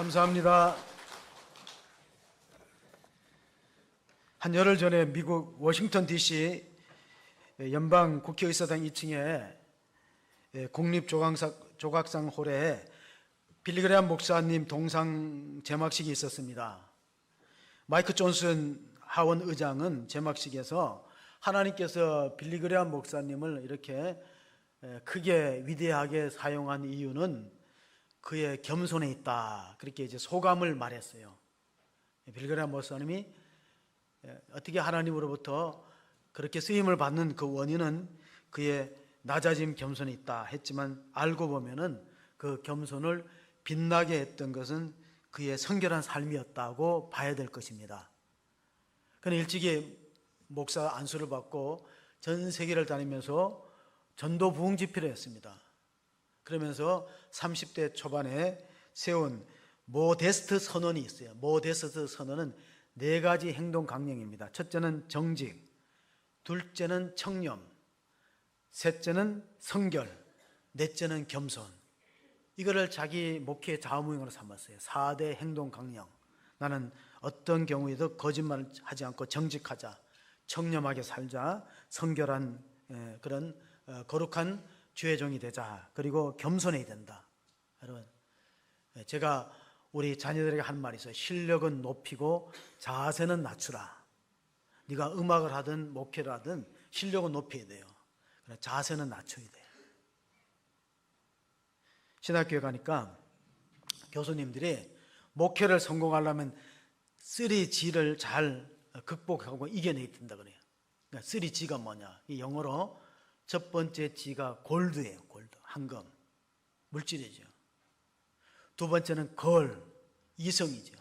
감사합니다. 한 열흘 전에 미국 워싱턴 DC 연방 국회의사당 2층에 국립조각상 홀에 빌리그레암 목사님 동상 제막식이 있었습니다. 마이크 존슨 하원 의장은 제막식에서 하나님께서 빌리그레암 목사님을 이렇게 크게 위대하게 사용한 이유는 그의 겸손에 있다, 그렇게 이제 소감을 말했어요. 빌리그레암 목사님이 어떻게 하나님으로부터 그렇게 쓰임을 받는 그 원인은 그의 낮아짐, 겸손에 있다 했지만, 알고 보면은 그 겸손을 빛나게 했던 것은 그의 성결한 삶이었다고 봐야 될 것입니다. 그는 일찍이 목사 안수를 받고 전 세계를 다니면서 전도 부흥 집회를 했습니다. 그러면서 30대 초반에 세운 모데스트 선언이 있어요. 모데스트 선언은 4가지 행동 강령입니다. 첫째는 정직, 둘째는 청렴, 셋째는 성결, 넷째는 겸손. 이거를 자기 목회 좌우명으로 삼았어요. 4대 행동 강령. 나는 어떤 경우에도 거짓말을 하지 않고 정직하자, 청렴하게 살자, 성결한 그런 거룩한 주의 종이 되자, 그리고 겸손해야 된다. 여러분, 제가 우리 자녀들에게 한 말이 있어요. 실력은 높이고 자세는 낮추라. 네가 음악을 하든 목회를 하든 실력은 높여야 돼요. 그러나 자세는 낮춰야 돼요. 신학교에 가니까 교수님들이 목회를 성공하려면 3G를 잘 극복하고 이겨내야 된다 그래요. 그러니까 3G가 뭐냐? 이 영어로 첫 번째 G가 골드예요. 골드, 황금, 물질이죠. 두 번째는 걸, 이성이죠.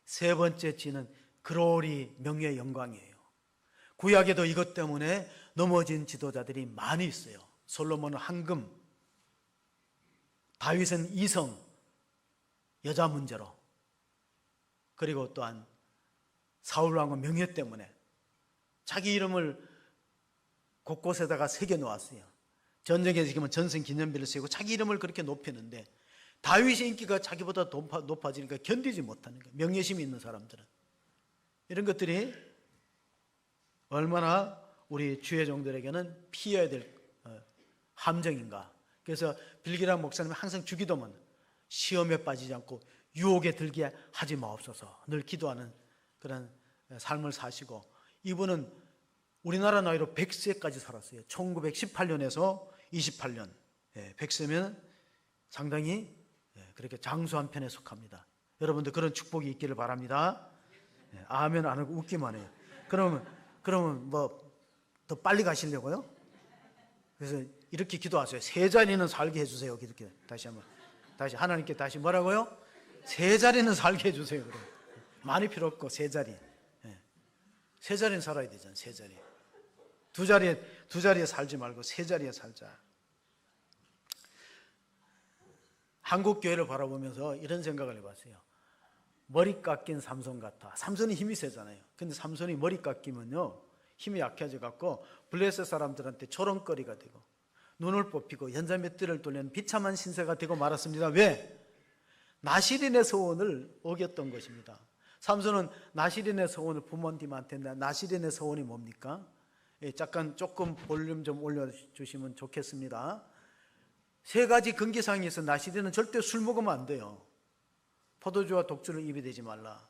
세 번째 G는 글로리, 명예의 영광이에요. 구약에도 이것 때문에 넘어진 지도자들이 많이 있어요. 솔로몬은 황금, 다윗은 이성, 여자 문제로, 그리고 또한 사울 왕은 명예 때문에 자기 이름을 곳곳에다가 새겨 놓았어요. 전쟁에 지금 전승 기념비를 세우고 자기 이름을 그렇게 높이는데, 다윗의 인기가 자기보다 높아지니까 견디지 못하는 거예요. 명예심이 있는 사람들은. 이런 것들이 얼마나 우리 주의 종들에게는 피해야 될 함정인가. 그래서 빌기람 목사님은 항상 주기도문, 시험에 빠지지 않고 유혹에 들게 하지 마옵소서 늘 기도하는 그런 삶을 사시고, 이분은 우리나라 나이로 100세까지 살았어요. 1918년에서 28년. 100세면 상당히 그렇게 장수한 편에 속합니다. 여러분들 그런 축복이 있기를 바랍니다. 아멘 안 하고 웃기만 해요. 그러면 뭐 더 빨리 가시려고요? 그래서 이렇게 기도하세요. 3자리는 살게 해주세요. 이렇게 다시 한번, 다시 하나님께 다시 뭐라고요? 3자리는 살게 해주세요. 그래. 많이 필요 없고 3자리. 3자리는 살아야 되잖아요. 3자리. 두 자리에 살지 말고 3자리에 살자. 한국 교회를 바라보면서 이런 생각을 해봤어요. 머리 깎인 삼손 같아. 삼손이 힘이 세잖아요. 근데 삼손이 머리 깎이면요, 힘이 약해져 갖고 블레셋 사람들한테 조롱거리가 되고 눈을 뽑히고 연자맷들을 돌리는 비참한 신세가 되고 말았습니다. 왜? 나시린의 소원을 어겼던 것입니다. 삼손은 나시린의 소원을 부모님한테 했는데, 나시린의 소원이 뭡니까? 잠깐 조금 볼륨 좀 올려주시면 좋겠습니다. 3가지 금기사항이 있어. 나시린은 절대 술 먹으면 안 돼요. 포도주와 독주를 입에 대지 말라.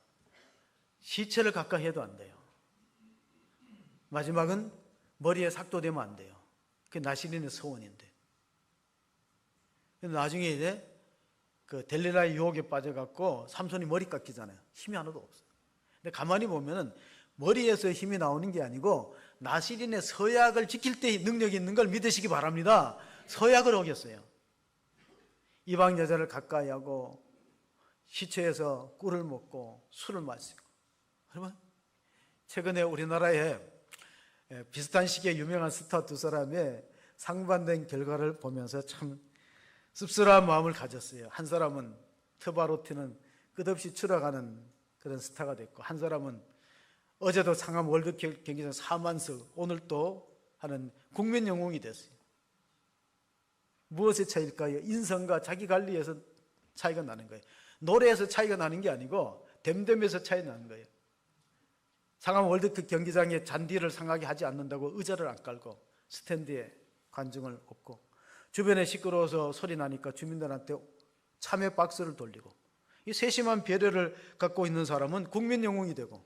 시체를 가까이 해도 안 돼요. 마지막은 머리에 삭도되면 안 돼요. 그게 나시린의 소원인데. 나중에 이제 그 델릴라의 유혹에 빠져갖고 삼손이 머리 깎이잖아요. 힘이 하나도 없어요. 근데 가만히 보면은 머리에서 힘이 나오는 게 아니고 나시린의 서약을 지킬 때 능력이 있는 걸 믿으시기 바랍니다. 서약을 어겼어요. 이방 여자를 가까이 하고 시체에서 꿀을 먹고 술을 마시고. 여러분, 최근에 우리나라에 비슷한 시기에 유명한 스타 2사람의 상반된 결과를 보면서 참 씁쓸한 마음을 가졌어요. 한 사람은 트바로티는 끝없이 추락하는 그런 스타가 됐고, 한 사람은 어제도 상암 월드 경기장 4만석, 오늘 또 하는 국민 영웅이 됐어요. 무엇의 차이일까요? 인성과 자기 관리에서 차이가 나는 거예요. 노래에서 차이가 나는 게 아니고 댐댐에서 차이 나는 거예요. 상암 월드컵 경기장에 잔디를 상하게 하지 않는다고 의자를 안 깔고 스탠드에 관중을 업고 주변에 시끄러워서 소리 나니까 주민들한테 참여 박수를 돌리고 이 세심한 배려를 갖고 있는 사람은 국민 영웅이 되고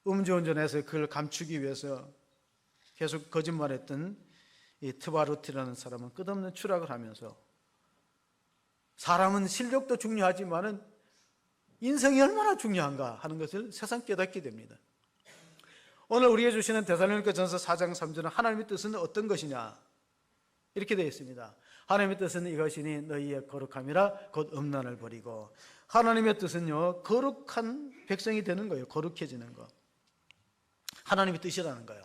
음주운전해서 그걸 감추기 위해서 계속 거짓말했던 이 트바루티라는 사람은 끝없는 추락을 하면서 사람은 실력도 중요하지만은 인생이 얼마나 중요한가 하는 것을 새삼 깨닫게 됩니다. 오늘 우리에게 주시는 데살로니가전서 4장 3절은 하나님의 뜻은 어떤 것이냐 이렇게 되어 있습니다. 하나님의 뜻은 이것이니 너희의 거룩함이라 곧 음란을 버리고. 하나님의 뜻은요 거룩한 백성이 되는 거예요. 거룩해지는 거. 하나님의 뜻이라는 거예요.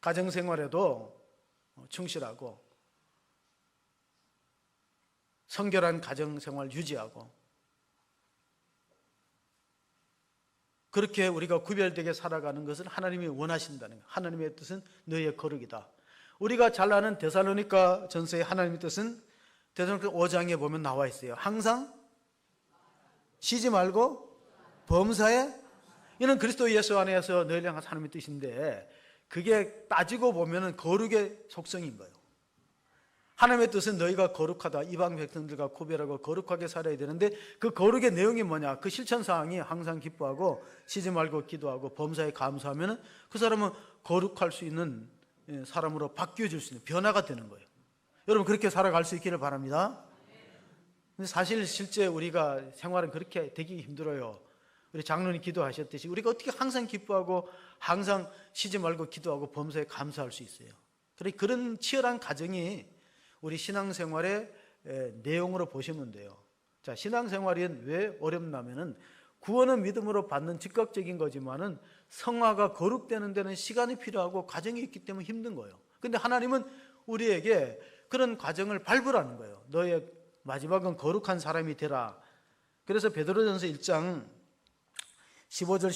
가정생활에도 충실하고 성결한 가정생활 유지하고 그렇게 우리가 구별되게 살아가는 것을 하나님이 원하신다는 거예요. 하나님의 뜻은 너희의 거룩이다. 우리가 잘 아는 데살로니가 전서의 하나님의 뜻은 데살로니가 5장에 보면 나와 있어요. 항상 쉬지 말고 범사에, 이는 그리스도 예수 안에서 너희를 향한 하나님의 뜻인데 그게 따지고 보면 거룩의 속성인 거예요. 하나님의 뜻은 너희가 거룩하다. 이방 백성들과 구별하고 거룩하게 살아야 되는데 그 거룩의 내용이 뭐냐? 그 실천사항이 항상 기뻐하고 쉬지 말고 기도하고 범사에 감사하면 그 사람은 거룩할 수 있는 사람으로 바뀌어질 수 있는 변화가 되는 거예요. 여러분 그렇게 살아갈 수 있기를 바랍니다. 근데 사실 실제 우리가 생활은 그렇게 되기 힘들어요. 우리 장로님 기도하셨듯이 우리가 어떻게 항상 기뻐하고 항상 쉬지 말고 기도하고 범사에 감사할 수 있어요. 그런 치열한 과정이 우리 신앙생활의 내용으로 보시면 돼요. 자, 신앙생활이 왜 어렵냐면은 구원은 믿음으로 받는 즉각적인 거지만은 성화가 거룩되는 데는 시간이 필요하고 과정이 있기 때문에 힘든 거예요. 근데 하나님은 우리에게 그런 과정을 밟으라는 거예요. 너의 마지막은 거룩한 사람이 되라. 그래서 베드로전서 1장 15절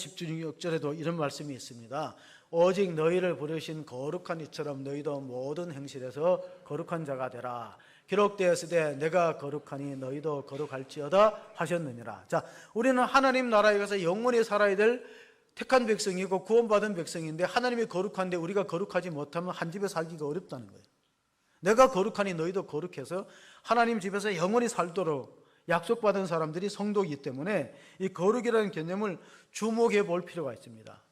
16절에도 이런 말씀이 있습니다. 오직 너희를 부르신 거룩한 이처럼 너희도 모든 행실에서 거룩한 자가 되라. 기록되었으되 내가 거룩하니 너희도 거룩할지어다 하셨느니라. 자, 우리는 하나님 나라에 가서 영원히 살아야 될 택한 백성이고 구원받은 백성인데 하나님이 거룩한데 우리가 거룩하지 못하면 한 집에 살기가 어렵다는 거예요. 내가 거룩하니 너희도 거룩해서 하나님 집에서 영원히 살도록 약속받은 사람들이 성도이기 때문에 이 거룩이라는 개념을 주목해 볼 필요가 있습니다.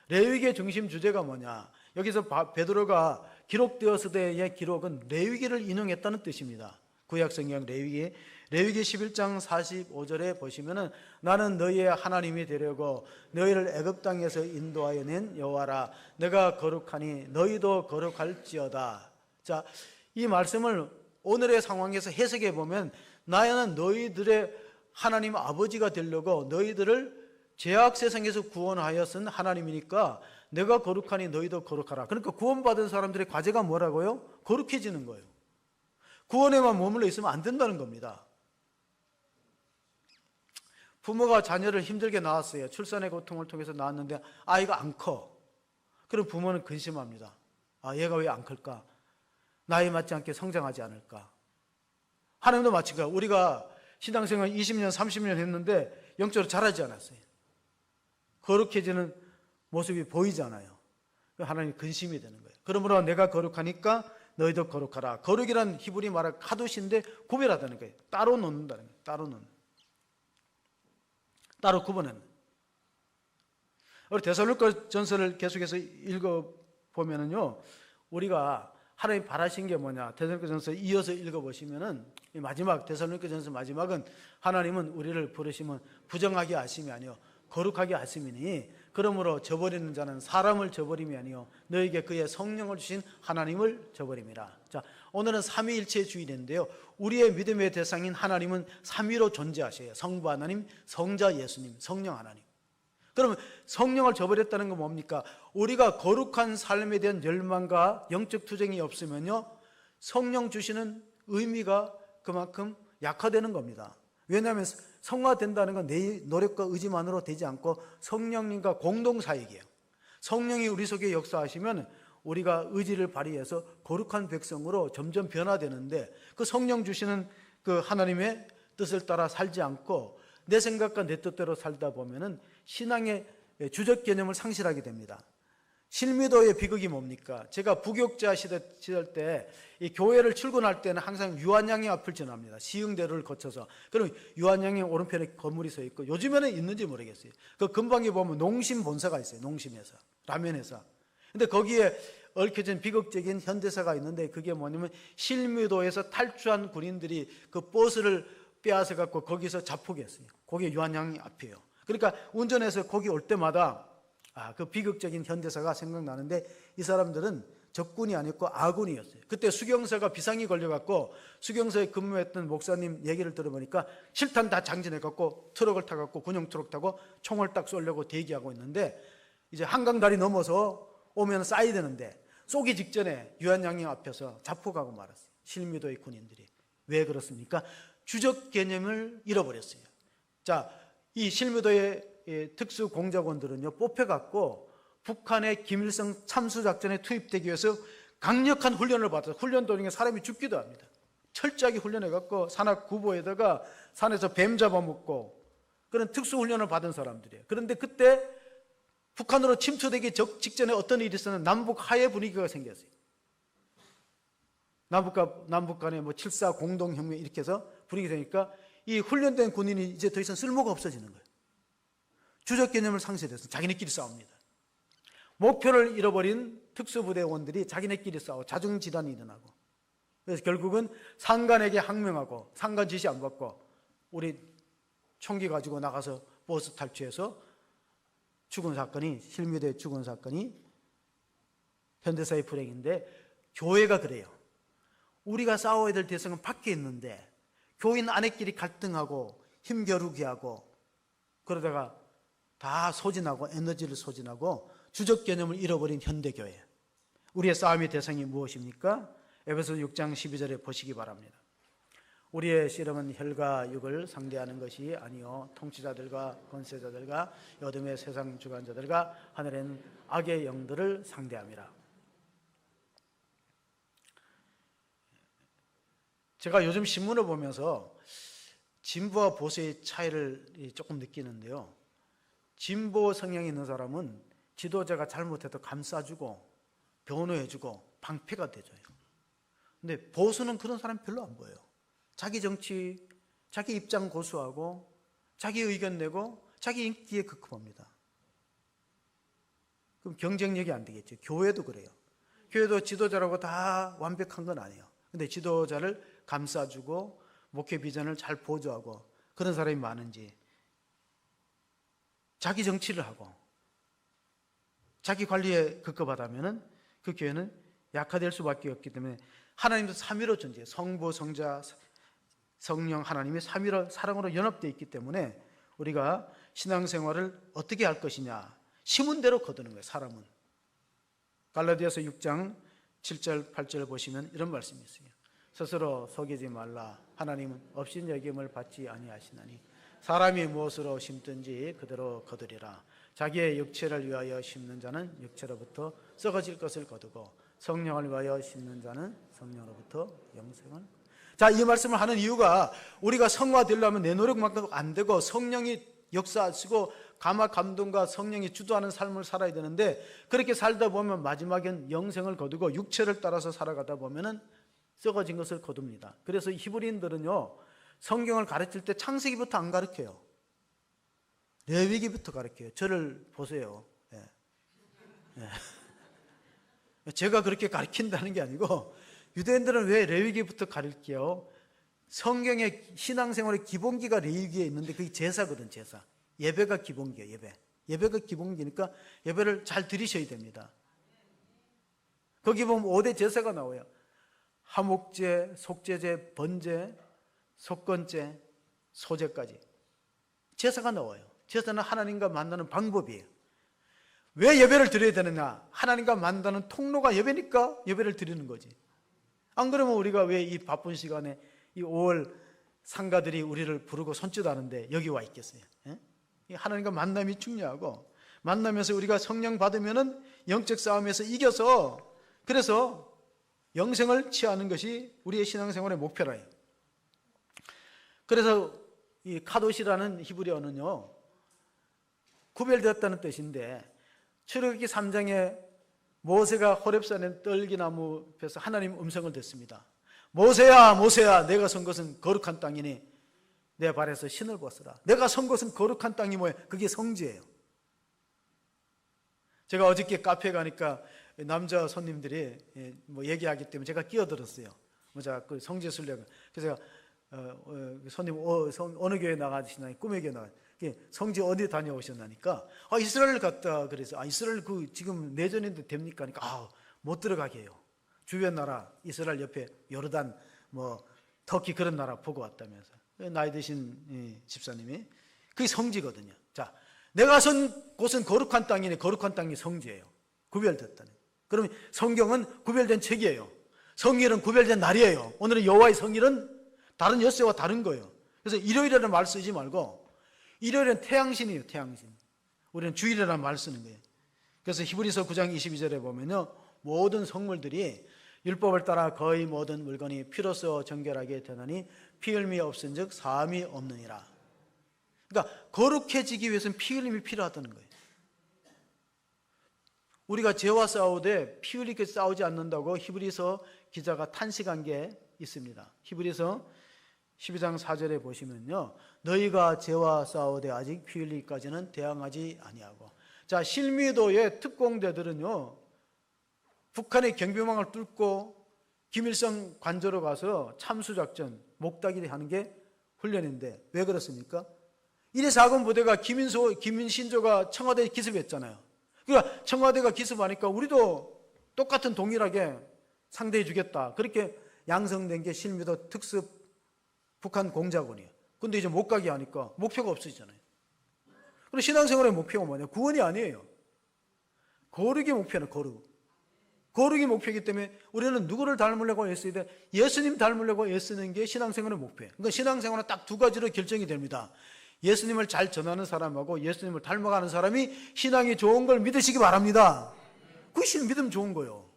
레위기의 중심 주제가 뭐냐? 여기서 베드로가 기록되었으되의 기록은 레위기를 인용했다는 뜻입니다. 구약성경 레위기 11장 45절에 보시면은 나는 너희의 하나님이 되려고 너희를 애굽 땅에서 인도하여 낸 여호와라. 내가 거룩하니 너희도 거룩할지어다. 자, 이 말씀을 오늘의 상황에서 해석해 보면 나는 너희들의 하나님 아버지가 되려고 너희들을 죄악 세상에서 구원하여 쓴 하나님이니까 내가 거룩하니 너희도 거룩하라. 그러니까 구원받은 사람들의 과제가 뭐라고요? 거룩해지는 거예요. 구원에만 머물러 있으면 안 된다는 겁니다. 부모가 자녀를 힘들게 낳았어요. 출산의 고통을 통해서 낳았는데 아이가 안 커. 그럼 부모는 근심합니다. 아, 얘가 왜 안 클까? 나이에 맞지 않게 성장하지 않을까? 하나님도 마찬가지가 우리가 신앙생활 20년, 30년 했는데 영적으로 자라지 않았어요. 거룩해지는 모습이 보이잖아요. 하나님이 근심이 되는 거예요. 그러므로 내가 거룩하니까 너희도 거룩하라. 거룩이란 히브리 말은 카도시인데 구별하다는 거예요. 따로 놓는다는 거예요. 따로 놓는. 따로 구분하는. 우리 데살로니가 전서를 계속해서 읽어보면은요, 우리가 하나님 바라신 게 뭐냐? 데살로니가 전서 이어서 읽어보시면은 마지막 데살로니가 전서 마지막은 하나님은 우리를 부르시면 부정하게 하심이 아니요 거룩하게 하심이니 그러므로 저버리는 자는 사람을 저버림이 아니요 너에게 그의 성령을 주신 하나님을 저버림이라. 자, 오늘은 삼위일체의 주일인데요, 우리의 믿음의 대상인 하나님은 삼위로 존재하셔요. 성부 하나님, 성자 예수님, 성령 하나님. 그러면 성령을 저버렸다는 건 뭡니까? 우리가 거룩한 삶에 대한 열망과 영적 투쟁이 없으면요 성령 주시는 의미가 그만큼 약화되는 겁니다. 왜냐하면 성화된다는 건 내 노력과 의지만으로 되지 않고 성령님과 공동사역이에요. 성령이 우리 속에 역사하시면 우리가 의지를 발휘해서 거룩한 백성으로 점점 변화되는데 그 성령 주시는 그 하나님의 뜻을 따라 살지 않고 내 생각과 내 뜻대로 살다 보면은 신앙의 주적 개념을 상실하게 됩니다. 실미도의 비극이 뭡니까? 제가 부교육자 시절 때 이 교회를 출근할 때는 항상 유한양행 앞을 지납니다. 시흥대로를 거쳐서. 그럼 유한양행 오른편에 건물이 서 있고, 요즘에는 있는지 모르겠어요. 그 근방에 보면 농심 본사가 있어요. 농심회사, 라면회사. 근데 거기에 얽혀진 비극적인 현대사가 있는데, 그게 뭐냐면 실미도에서 탈주한 군인들이 그 버스를 빼앗아 갖고 거기서 자폭했어요. 거기에 유한양행 앞이에요. 그러니까 운전해서 거기 올 때마다 그 비극적인 현대사가 생각나는데, 이 사람들은 적군이 아니었고 아군이었어요. 그때 수경사가 비상이 걸려갖고 수경사에 근무했던 목사님 얘기를 들어보니까 실탄 다 장전해갖고 트럭을 타갖고 군용 트럭 타고 총을 딱 쏘려고 대기하고 있는데, 이제 한강다리 넘어서 오면 쏴야 되는데 쏘기 직전에 유한양행 앞에서 자폭하고 말았어요. 실미도의 군인들이. 왜 그렇습니까? 주적 개념을 잃어버렸어요. 자, 이 실미도의 특수공작원들은요, 뽑혀갖고 북한의 김일성 참수작전에 투입되기 위해서 강력한 훈련을 받아서 훈련 도중에 사람이 죽기도 합니다. 철저하게 훈련해갖고 산악구보에다가 산에서 뱀 잡아먹고 그런 특수훈련을 받은 사람들이에요. 그런데 그때 북한으로 침투되기 직전에 어떤 일이 있었는데 남북 하해 분위기가 생겼어요. 남북 간에 뭐 7.4 공동혁명 이렇게 해서 분위기 되니까 이 훈련된 군인이 이제 더 이상 쓸모가 없어지는 거예요. 주적 개념을 상실해서 자기네끼리 싸웁니다. 목표를 잃어버린 특수부대원들이 자기네끼리 싸워 자중질환이 일어나고, 그래서 결국은 상관에게 항명하고 상관 지시 안 받고 우리 총기 가지고 나가서 버스 탈취해서 죽은 사건이, 실미도의 죽은 사건이 현대사의 불행인데, 교회가 그래요. 우리가 싸워야 될 대상은 밖에 있는데 교인 안에끼리 갈등하고 힘겨루기 하고 그러다가 다 소진하고 에너지를 소진하고 주적 개념을 잃어버린 현대교회. 우리의 싸움의 대상이 무엇입니까? 에베소서 6장 12절에 보시기 바랍니다. 우리의 씨름은 혈과 육을 상대하는 것이 아니요 통치자들과 권세자들과 어둠의 세상 주관자들과 하늘에 있는 악의 영들을 상대함이라. 제가 요즘 신문을 보면서 진보와 보수의 차이를 조금 느끼는데요, 진보 성향이 있는 사람은 지도자가 잘못해도 감싸주고 변호해주고 방패가 돼줘요. 근데 보수는 그런 사람 별로 안 보여요. 자기 정치, 자기 입장 고수하고 자기 의견 내고 자기 인기에 급급합니다. 그럼 경쟁력이 안 되겠죠. 교회도 그래요. 교회도 지도자라고 다 완벽한 건 아니에요. 근데 지도자를 감싸주고 목회 비전을 잘 보조하고 그런 사람이 많은지, 자기 정치를 하고 자기 관리에 급급하다면 그 교회는 약화될 수밖에 없기 때문에, 하나님도 삼위로 존재해요. 성부, 성자, 성령 하나님이 삼위로 사랑으로 연합되어 있기 때문에 우리가 신앙생활을 어떻게 할 것이냐, 심은 대로 거두는 거예요. 사람은 갈라디아서 6장 7절 8절 보시면 이런 말씀이 있어요. 스스로 속이지 말라. 하나님은 없인 여김을 받지 아니하시나니 사람이 무엇으로 심든지 그대로 거두리라. 자기의 육체를 위하여 심는 자는 육체로부터 썩어질 것을 거두고 성령을 위하여 심는 자는 성령으로부터 영생을. 자, 이 말씀을 하는 이유가 우리가 성화되려면 내 노력만큼 안 되고 성령이 역사하시고 감화 감동과 성령이 주도하는 삶을 살아야 되는데, 그렇게 살다 보면 마지막엔 영생을 거두고 육체를 따라서 살아가다 보면은 썩어진 것을 거둡니다. 그래서 히브리인들은요, 성경을 가르칠 때 창세기부터 안 가르쳐요. 레위기부터 가르쳐요. 저를 보세요. 예. 예. 제가 그렇게 가르친다는 게 아니고, 유대인들은 왜 레위기부터 가르쳐요? 성경의 신앙생활의 기본기가 레위기에 있는데 그게 제사거든. 제사. 예배가 기본기예요. 예배가 기본기니까 예배를 잘 드리셔야 됩니다. 거기 보면 5대 제사가 나와요. 하목제, 속죄제, 번제, 속건제, 소제까지 제사가 나와요. 제사는 하나님과 만나는 방법이에요. 왜 예배를 드려야 되느냐? 하나님과 만나는 통로가 예배니까 예배를 드리는 거지. 안 그러면 우리가 왜 이 바쁜 시간에 이 5월 상가들이 우리를 부르고 손짓하는데 여기 와 있겠어요? 예? 하나님과 만남이 중요하고, 만나면서 우리가 성령 받으면은 영적 싸움에서 이겨서, 그래서 영생을 취하는 것이 우리의 신앙생활의 목표라요. 그래서 이 카도시라는 히브리어는요, 구별되었다는 뜻인데, 출애굽기 3장에 모세가 호렙산에 떨기나무 앞에서 하나님 음성을 듣습니다. 모세야, 모세야, 내가 선 것은 거룩한 땅이니 내 발에서 신을 벗으라. 내가 선 것은 거룩한 땅이 뭐예요? 그게 성지예요. 제가 어저께 카페에 가니까 남자 손님들이 뭐 얘기하기 때문에 제가 끼어들었어요. 제가 그 성지 순례가. 그래서 제가 손님 어느 교회 나가시나, 꿈의 교회 나가. 성지 어디 다녀오셨나니까 이스라엘 갔다 그래서 이스라엘 그 지금 내전인데 됩니까? 그러니까 못 들어가게 해요. 주변 나라 이스라엘 옆에 요르단 뭐 터키 그런 나라 보고 왔다면서. 나이 드신 집사님이 그게 성지거든요. 자, 내가 선 곳은 거룩한 땅이니 거룩한 땅이 성지예요. 구별됐다는. 그러면 성경은 구별된 책이에요. 성일은 구별된 날이에요. 오늘은 여호와의 성일은 다른 엿새와 다른 거예요. 그래서 일요일이라는 말 쓰지 말고 일요일은 태양신이에요. 태양신. 우리는 주일이라는 말 쓰는 거예요. 그래서 히브리서 9장 22절에 보면요, 모든 성물들이 율법을 따라 거의 모든 물건이 피로써 정결하게 되나니 피 흘림이 없은즉 사함이 없느니라. 그러니까 거룩해지기 위해서는 피 흘림이 필요하다는 거예요. 우리가 죄와 싸우되 피 흘리게 싸우지 않는다고 히브리서 기자가 탄식한 게 있습니다. 히브리서 12장 4절에 보시면요, 너희가 죄와 싸우되 아직 피 흘리기까지는 대항하지 아니하고. 자, 실미도의 특공대들은요, 북한의 경비망을 뚫고 김일성 관저로 가서 참수작전, 목다기리 하는 게 훈련인데 왜 그렇습니까? 1회 4군 부대가 김신조가 청와대에 기습했잖아요. 그러니까 청와대가 기습하니까 우리도 똑같은 동일하게 상대해 주겠다. 그렇게 양성된 게 실미도 특습 북한 공작원이에요. 근데 이제 못 가게 하니까 목표가 없어지잖아요. 그리고 신앙생활의 목표가 뭐냐? 구원이 아니에요. 거룩이 목표는 거룩. 거룩이 목표이기 때문에 우리는 누구를 닮으려고 애써야 돼? 예수님 닮으려고 애쓰는 게 신앙생활의 목표예요. 그러니까 신앙생활은 딱 두 가지로 결정이 됩니다. 예수님을 잘 전하는 사람하고 예수님을 닮아가는 사람이 신앙이 좋은 걸 믿으시기 바랍니다. 그것이 믿음 좋은 거예요.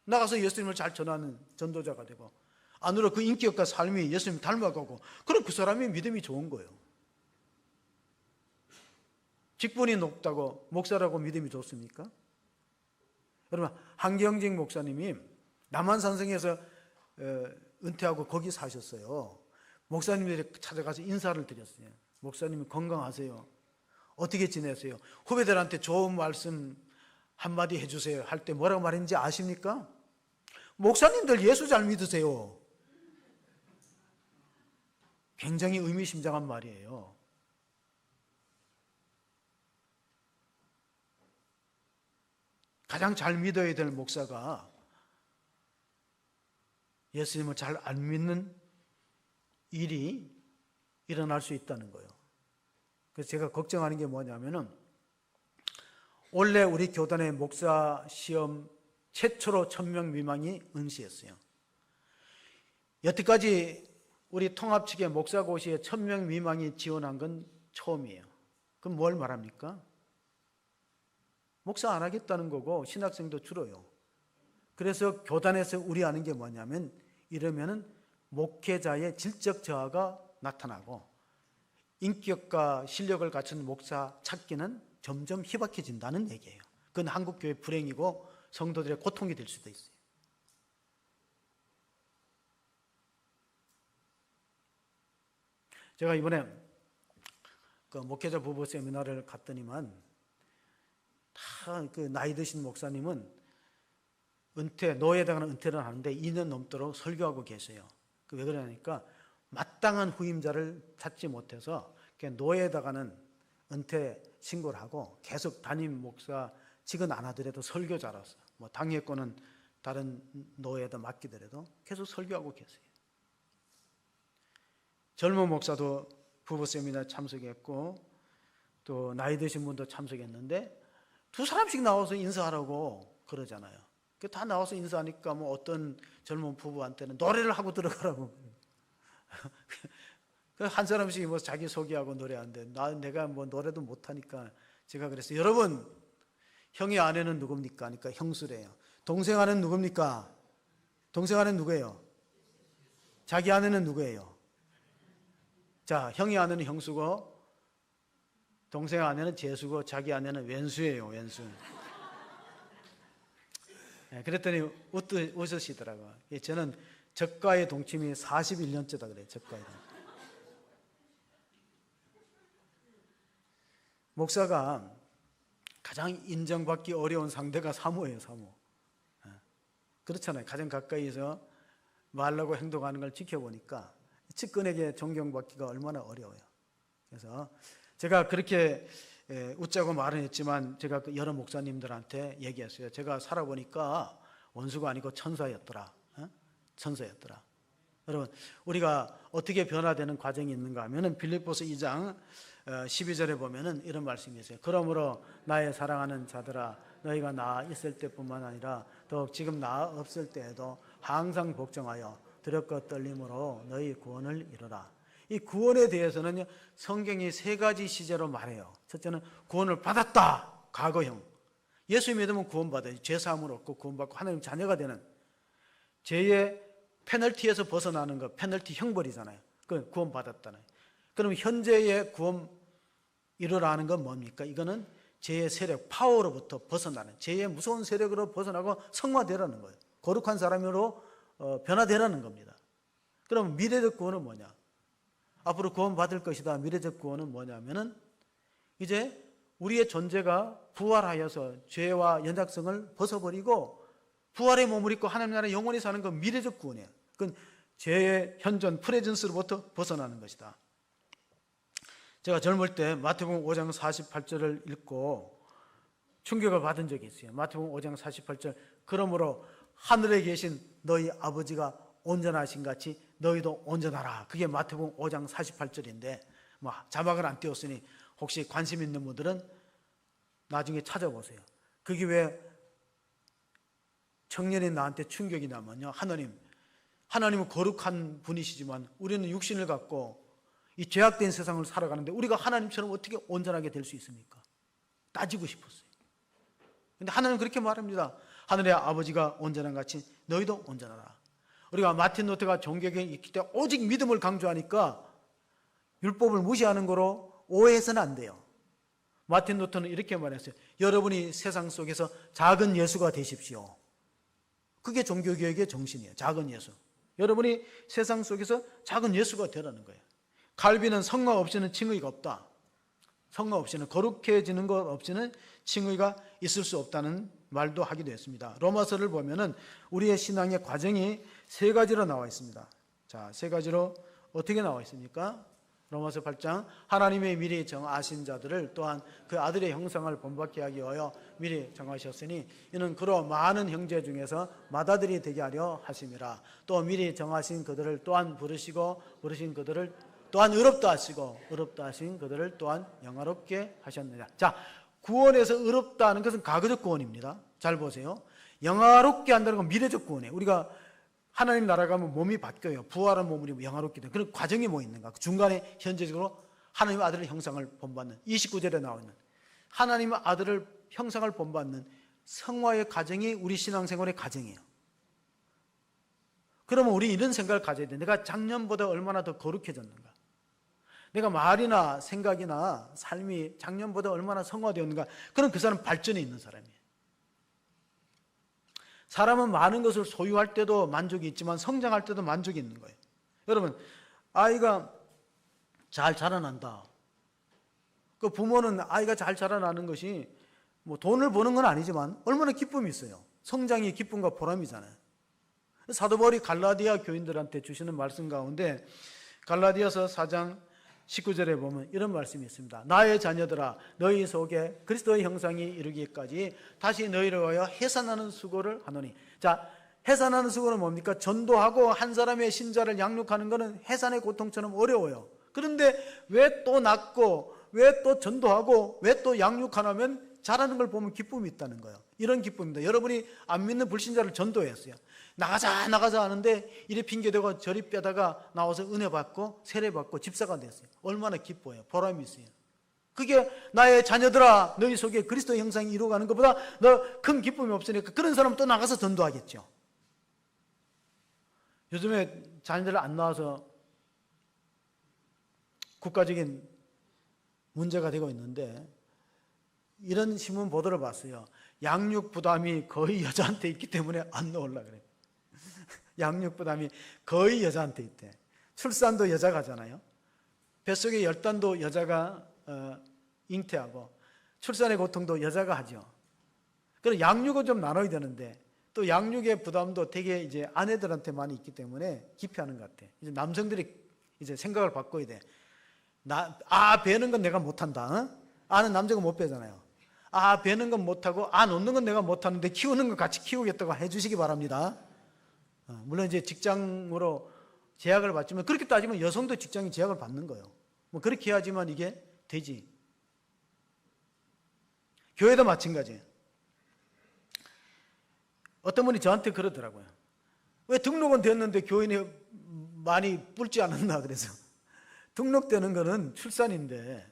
나가서 예수님을 잘 전하는 전도자가 되고 안으로 그 인격과 삶이 예수님 닮아가고, 그럼 그 사람이 믿음이 좋은 거예요. 직분이 높다고 목사라고 믿음이 좋습니까? 여러분, 한경직 목사님이 남한산성에서 은퇴하고 거기 사셨어요. 목사님들이 찾아가서 인사를 드렸어요. 목사님이 건강하세요? 어떻게 지내세요? 후배들한테 좋은 말씀 한마디 해주세요 할 때 뭐라고 말했는지 아십니까? 목사님들 예수 잘 믿으세요. 굉장히 의미심장한 말이에요. 가장 잘 믿어야 될 목사가 예수님을 잘 안 믿는 일이 일어날 수 있다는 거예요. 그래서 제가 걱정하는 게 뭐냐면은, 원래 우리 교단의 목사 시험 최초로 1000명 미만이 응시했어요. 여태까지 우리 통합 측의 목사고시에 1000명 미만이 지원한 건 처음이에요. 그럼 뭘 말합니까? 목사 안 하겠다는 거고 신학생도 줄어요. 그래서 교단에서 우려하는 게 뭐냐면, 이러면은 목회자의 질적 저하가 나타나고 인격과 실력을 갖춘 목사 찾기는 점점 희박해진다는 얘기예요. 그건 한국교회 불행이고 성도들의 고통이 될 수도 있어요. 제가 이번에 그 목회자 부부 세미나를 갔더니만 다 그 나이 드신 목사님은 노예당하는 은퇴를 하는데 2년 넘도록 설교하고 계세요. 왜 그러냐니까 마땅한 후임자를 찾지 못해서 노예당하는 은퇴 신고를 하고 계속 담임 목사직은 안 하더라도 설교자라서 뭐 당회권은 다른 노예에다 맡기더라도 계속 설교하고 계세요. 젊은 목사도 부부 세미나 참석했고 또 나이 드신 분도 참석했는데 두 사람씩 나와서 인사하라고 그러잖아요. 다 나와서 인사하니까 뭐 어떤 젊은 부부한테는 노래를 하고 들어가라고. 한 사람씩 뭐 자기 소개하고 노래하는데 내가 뭐 노래도 못하니까 제가 그랬어요. 여러분, 형의 아내는 누굽니까? 그러니까 형수래요. 동생 아내는 누굽니까? 동생 아내는 누구예요? 자기 아내는 누구예요? 자, 형이 아내는 형수고 동생 아내는 제수고 자기 아내는 왼수예요. 왼수. 그랬더니 웃으시더라고요. 저는 적과의 동침이 41년째다 그래요. 적과의 동침. 목사가 가장 인정받기 어려운 상대가 사모예요. 사모. 그렇잖아요. 가장 가까이서 말하고 행동하는 걸 지켜보니까 측근에게 존경받기가 얼마나 어려워요. 그래서 제가 그렇게 웃자고 말은 했지만 제가 여러 목사님들한테 얘기했어요. 제가 살아보니까 원수가 아니고 천사였더라. 천사였더라. 여러분, 우리가 어떻게 변화되는 과정이 있는가 하면은 빌립보서 2장 12절에 보면은 이런 말씀이 있어요. 그러므로 나의 사랑하는 자들아, 너희가 나 있을 때뿐만 아니라 더욱 지금 나 없을 때에도 항상 복종하여 두렵고 떨림으로 너희 구원을 이루라. 이 구원에 대해서는 성경이 세 가지 시제로 말해요. 첫째는 구원을 받았다. 과거형. 예수 믿으면 구원받아요. 죄사함을 얻고 구원받고 하나님 자녀가 되는, 죄의 페널티에서 벗어나는 것, 페널티 형벌이잖아요. 그 구원받았다는. 그럼 현재의 구원 이루라는 건 뭡니까? 이거는 죄의 세력, 파워로부터 벗어나는, 죄의 무서운 세력으로 벗어나고 성화되라는 거예요. 거룩한 사람으로 변화되라는 겁니다. 그럼 미래적 구원은 뭐냐? 앞으로 구원받을 것이다. 미래적 구원은 뭐냐면은 이제 우리의 존재가 부활하여서 죄와 연약성을 벗어버리고 부활의 몸을 입고 하나님 나라에 영원히 사는 건 미래적 구원이에요. 그건 죄의 현존 프레젠스로부터 벗어나는 것이다. 제가 젊을 때 마태복음 5장 48절을 읽고 충격을 받은 적이 있어요. 마태복음 5장 48절, 그러므로 하늘에 계신 너희 아버지가 온전하신 같이 너희도 온전하라. 그게 마태복음 5장 48절인데 자막을 안 띄웠으니 혹시 관심 있는 분들은 나중에 찾아보세요. 그게 왜 청년인 나한테 충격이 나면요, 하나님은 거룩한 분이시지만 우리는 육신을 갖고 이 죄악된 세상을 살아가는데 우리가 하나님처럼 어떻게 온전하게 될 수 있습니까? 따지고 싶었어요. 근데 하나님은 그렇게 말합니다. 하늘의 아버지가 온전한 같이 너희도 온전하라. 우리가 마틴 루터가 종교에 있기 때문에 오직 믿음을 강조하니까 율법을 무시하는 거로 오해해서는 안 돼요. 마틴 루터는 이렇게 말했어요. 여러분이 세상 속에서 작은 예수가 되십시오. 그게 종교개혁의 정신이에요. 작은 예수. 여러분이 세상 속에서 작은 예수가 되라는 거예요. 칼빈은 성화 없이는 칭의가 없다. 성화 없이는, 거룩해지는 것 없이는 칭의가 있을 수 없다는 말도 하기도 했습니다. 로마서를 보면은 우리의 신앙의 과정이 세 가지로 나와 있습니다. 자, 세 가지로 어떻게 나와 있습니까? 로마서 8장, 하나님의 미리 정하신 자들을 또한 그 아들의 형상을 본받게 하기 위하여 미리 정하셨으니 이는 그로 많은 형제 중에서 맏아들이 되게 하려 하심이라. 또 미리 정하신 그들을 또한 부르시고 부르신 그들을 또한 의롭다 하시고 의롭다 하신 그들을 또한 영화롭게 하셨느냐. 자, 구원에서 의롭다 하는 것은 과거적 구원입니다. 잘 보세요. 영화롭게 한다는 건 미래적 구원이에요. 우리가 하나님 나라 가면 몸이 바뀌어요. 부활한 몸을 입고 영화롭게 되는 그런 과정이 뭐 있는가? 그 중간에 현재적으로 하나님의 아들의 형상을 본받는, 29절에 나와 있는 하나님의 아들을 형상을 본받는 성화의 과정이 우리 신앙생활의 과정이에요. 그러면 우리 이런 생각을 가져야 돼. 내가 작년보다 얼마나 더 거룩해졌는가? 내가 말이나 생각이나 삶이 작년보다 얼마나 성화되었는가? 그럼 그 사람은 발전이 있는 사람이에요. 사람은 많은 것을 소유할 때도 만족이 있지만 성장할 때도 만족이 있는 거예요. 여러분, 아이가 잘 자라난다. 그 부모는 아이가 잘 자라나는 것이 뭐 돈을 버는 건 아니지만 얼마나 기쁨이 있어요. 성장이 기쁨과 보람이잖아요. 사도 바울이 갈라디아 교인들한테 주시는 말씀 가운데 갈라디아서 4장 19절에 보면 이런 말씀이 있습니다. 나의 자녀들아, 너희 속에 그리스도의 형상이 이르기까지 다시 너희를 위하여 해산하는 수고를 하노니. 자, 해산하는 수고는 뭡니까? 전도하고 한 사람의 신자를 양육하는 것은 해산의 고통처럼 어려워요. 그런데 왜 또 낳고 왜 또 전도하고 왜 또 양육하냐면 자라는 걸 보면 기쁨이 있다는 거예요. 이런 기쁨입니다. 여러분이 안 믿는 불신자를 전도했어요. 나가자 하는데 이리 핑계대고 저리 빼다가 나와서 은혜 받고 세례 받고 집사가 됐어요. 얼마나 기뻐요. 보람이 있어요. 그게 나의 자녀들아, 너희 속에 그리스도의 형상이 이루어가는 것보다 너 큰 기쁨이 없으니까 그런 사람은 또 나가서 전도하겠죠. 요즘에 자녀들 안 나와서 국가적인 문제가 되고 있는데 이런 신문 보도를 봤어요. 양육 부담이 거의 여자한테 있기 때문에 안 넣으려고 그래요. 양육 부담이 거의 여자한테 있대. 출산도 여자가 하잖아요. 뱃속의 열단도 여자가 잉태하고 출산의 고통도 여자가 하죠. 그래서 양육은 좀 나눠야 되는데 또 양육의 부담도 되게 이제 아내들한테 많이 있기 때문에 기피하는 것 같아. 이제 남성들이 이제 생각을 바꿔야 돼. 배는 건 내가 못한다. 아는 남자가 못 배잖아요. 배는 건 못하고 놓는 건 내가 못하는데 키우는 건 같이 키우겠다고 해주시기 바랍니다. 물론 이제 직장으로 제약을 받지만 그렇게 따지면 여성도 직장에 제약을 받는 거예요. 뭐 그렇게 해야지만 이게 되지. 교회도 마찬가지예요. 어떤 분이 저한테 그러더라고요. 왜 등록은 됐는데 교인이 많이 뿔지 않았나 그래서 등록되는 거는 출산인데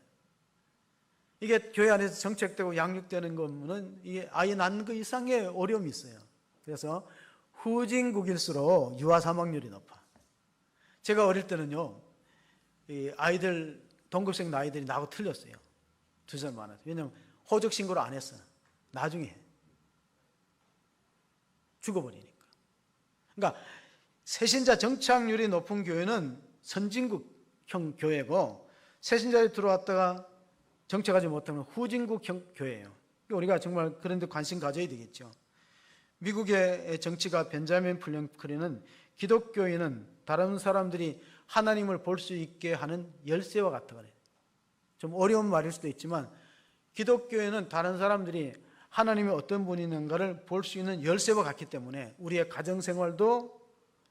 이게 교회 안에서 정책되고 양육되는 거는 이게 아이 낳는 그 이상의 어려움이 있어요. 그래서 후진국일수록 유아 사망률이 높아. 제가 어릴 때는요, 이 아이들 동급생 아이들이 나하고 틀렸어요. 2살 많아서. 왜냐면 호적 신고를 안 했어. 나중에 죽어버리니까. 그러니까 새신자 정착률이 높은 교회는 선진국형 교회고 새신자에 들어왔다가 정착하지 못하면 후진국형 교회예요. 우리가 정말 그런 데 관심 가져야 되겠죠. 미국의 정치가 벤자민 프랭클린은 기독교인은 다른 사람들이 하나님을 볼 수 있게 하는 열쇠와 같다 그래요. 좀 어려운 말일 수도 있지만 기독교인은 다른 사람들이 하나님이 어떤 분이 있는가를 볼 수 있는 열쇠와 같기 때문에 우리의 가정생활도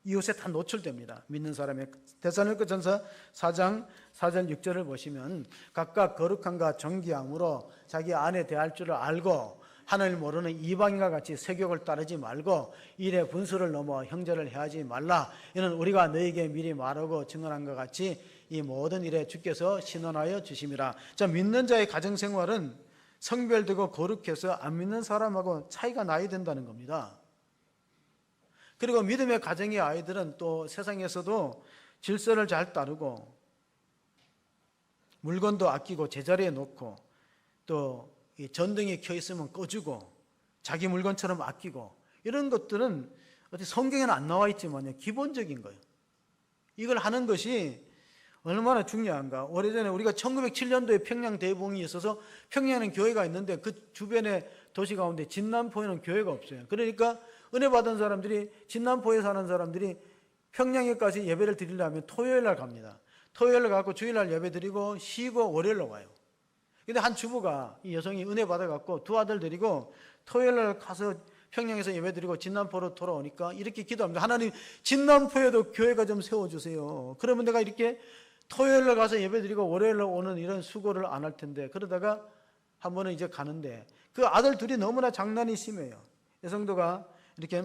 이웃에 다 노출됩니다. 믿는 사람의 데살로니가전서 4장 4절 6절을 보시면 각각 거룩함과 정기함으로 자기 아내 대할 줄을 알고 하늘 모르는 이방인과 같이 세욕을 따르지 말고 일의 분수를 넘어 형제를 해하지 말라. 이는 우리가 너에게 미리 말하고 증언한 것 같이 이 모든 일에 주께서 신원하여 주심이라. 자, 믿는 자의 가정생활은 성별되고 거룩해서 안 믿는 사람하고 차이가 나야 된다는 겁니다. 그리고 믿음의 가정의 아이들은 또 세상에서도 질서를 잘 따르고 물건도 아끼고 제자리에 놓고 또 전등이 켜 있으면 꺼주고 자기 물건처럼 아끼고 이런 것들은 어디 성경에는 안 나와 있지만요, 기본적인 거예요. 이걸 하는 것이 얼마나 중요한가. 오래전에 우리가 1907년도에 평양 대봉이 있어서 평양에는 교회가 있는데 그 주변의 도시 가운데 진남포에는 교회가 없어요. 그러니까 은혜 받은 사람들이 진남포에 사는 사람들이 평양에까지 예배를 드리려면 토요일 날 갑니다. 토요일 날 가고 주일 날 예배 드리고 쉬고 월요일 날 와요. 근데 한 주부가 이 여성이 은혜 받아갖고 두 아들 데리고 토요일 날 가서 평양에서 예배 드리고 진남포로 돌아오니까 이렇게 기도합니다. 하나님, 진남포에도 교회가 좀 세워주세요. 그러면 내가 이렇게 토요일 날 가서 예배 드리고 월요일 날 오는 이런 수고를 안 할 텐데. 그러다가 한 번은 이제 가는데 그 아들 둘이 너무나 장난이 심해요. 여성도가 이렇게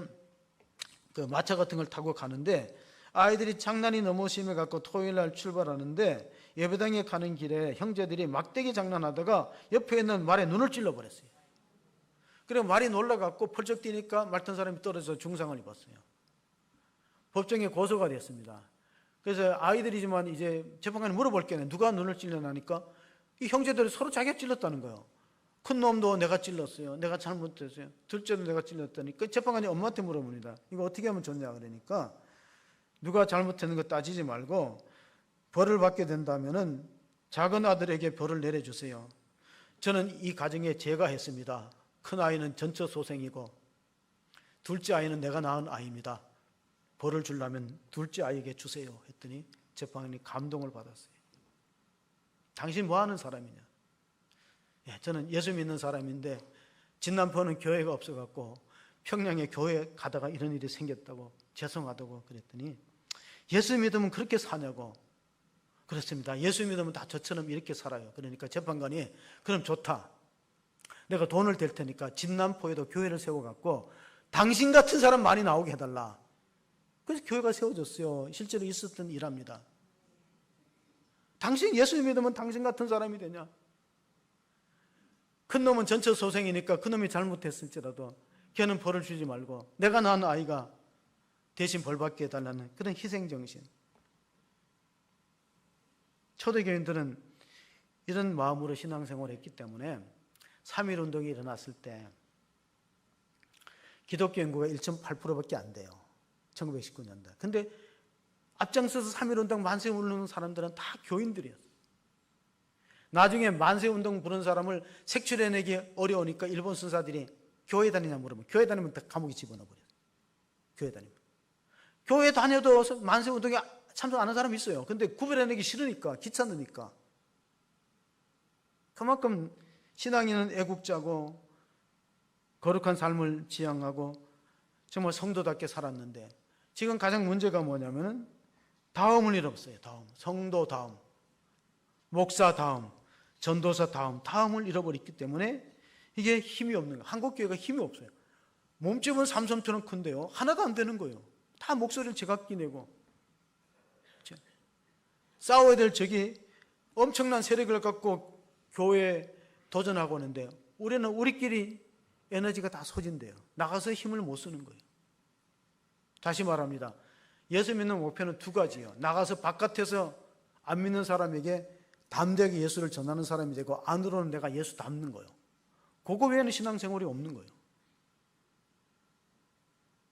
그 마차 같은 걸 타고 가는데 아이들이 장난이 너무 심해갖고 토요일 날 출발하는데 예배당에 가는 길에 형제들이 막대기 장난하다가 옆에 있는 말에 눈을 찔러버렸어요. 그리고 말이 놀라갖고 펄쩍 뛰니까 말 탄 사람이 떨어져서 중상을 입었어요. 법정에 고소가 됐습니다. 그래서 아이들이지만 이제 재판관이 물어볼 게는 누가 눈을 찔러나니까 이 형제들이 서로 자기가 찔렀다는 거예요. 큰 놈도 내가 찔렀어요. 내가 잘못했어요. 둘째도 내가 찔렀다니. 그 재판관이 엄마한테 물어봅니다. 이거 어떻게 하면 좋냐 그러니까 누가 잘못했는 거 따지지 말고 벌을 받게 된다면은 작은 아들에게 벌을 내려주세요. 저는 이 가정에 제가 했습니다. 큰 아이는 전처 소생이고 둘째 아이는 내가 낳은 아이입니다. 벌을 주려면 둘째 아이에게 주세요 했더니 재판관이 감동을 받았어요. 당신 뭐 하는 사람이냐? 저는 예수 믿는 사람인데 진남포는 교회가 없어갖고 평양에 교회 가다가 이런 일이 생겼다고 죄송하다고 그랬더니 예수 믿으면 그렇게 사냐고. 그렇습니다. 예수 믿으면 다 저처럼 이렇게 살아요. 그러니까 재판관이 그럼 좋다. 내가 돈을 댈 테니까 진남포에도 교회를 세워갖고 당신 같은 사람 많이 나오게 해달라. 그래서 교회가 세워졌어요. 실제로 있었던 일합니다. 당신 예수 믿으면 당신 같은 사람이 되냐? 큰 놈은 전처 소생이니까 그 놈이 잘못했을지라도 걔는 벌을 주지 말고 내가 낳은 아이가 대신 벌 받게 해달라는 그런 희생정신. 초대교인들은 이런 마음으로 신앙생활을 했기 때문에 3.1운동이 일어났을 때 기독교 인구가 1.8%밖에 안 돼요. 1919년도에. 근데 앞장서서 3.1운동 만세 부르는 사람들은 다 교인들이었어요. 나중에 만세 운동 부른 사람을 색출해내기 어려우니까 일본 순사들이 교회 다니냐 물으면 교회 다니면 다 감옥에 집어넣어버려요. 교회 다니면. 교회 다녀도 만세 운동에 참석 안 하는 사람이 있어요. 근데 구별해내기 싫으니까, 귀찮으니까. 그만큼 신앙인은 애국자고 거룩한 삶을 지향하고 정말 성도답게 살았는데 지금 가장 문제가 뭐냐면은 다음을 잃었어요. 다음. 성도 다음. 목사 다음. 전도사 다음을 잃어버렸기 때문에 이게 힘이 없는 거예요. 한국교회가 힘이 없어요. 몸집은 삼섬처럼 큰데요. 하나도 안 되는 거예요. 다 목소리를 제각기 내고. 싸워야 될 적이 엄청난 세력을 갖고 교회에 도전하고 있는데 우리는 우리끼리 에너지가 다 소진돼요. 나가서 힘을 못 쓰는 거예요. 다시 말합니다. 예수 믿는 목표는 두 가지예요. 나가서 바깥에서 안 믿는 사람에게 담대하게 예수를 전하는 사람이 되고 안으로는 내가 예수 닮는 거예요. 그거 외에는 신앙생활이 없는 거예요.